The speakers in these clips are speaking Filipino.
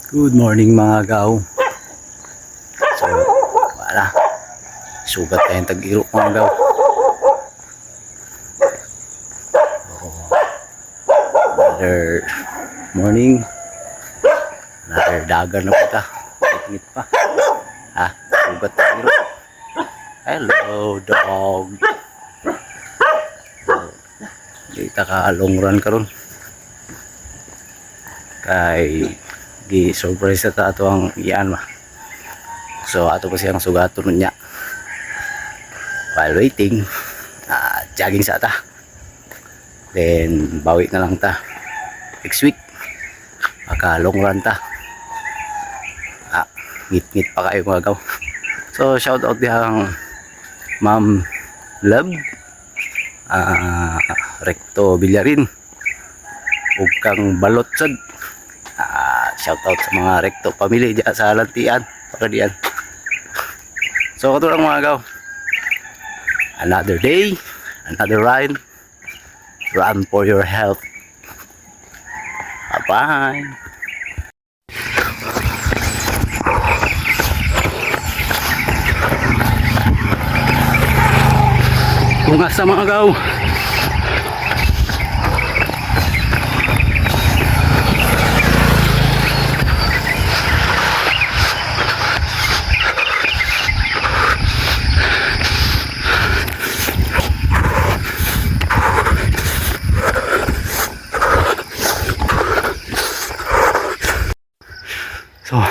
Good morning mga gaw. So, wala. Sugat tayong tag-iro mga gaw. Another morning. Another dagar na punta. Init pa. Ha? Sugat tag-iro. Hello dog. Kita ka long run karon. Kay gi-surprise ta ato ang iyan ma. So ato pa siyang sugaton niya. While waiting, jogging sa ta. Then bawi na lang ta next week. Maka long run ta. Ngit-ngit pa kayo mga gaw. So shout out dihang Ma'am Love, Recto Villarin ug kang balot sad. Shout out sa mga Recto family dyan sa Lantian, Pagadian. So ito lang mga gaw. Another day, another ride. Run for your health. Bye-bye. Bunga sa mga gaw. So,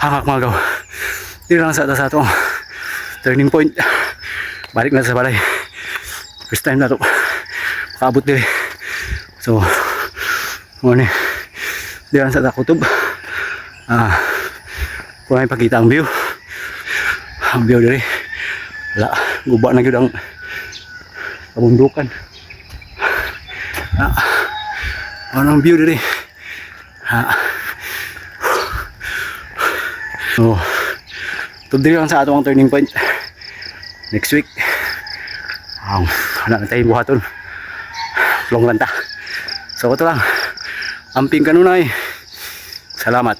hangak mga gaw. Dito lang sa ito turning point. Balik na sa balay. First time na ito makaabot din. So muna dito lang sa kutob. Kung ay pakita ang view diri. Wala, guba na yun ang kabundukan. Ano ang view diri. So ito diri lang sa atong turning point next week. Wala na tayong buhaton, long run ta. So ito lang, amping kanunay. Salamat.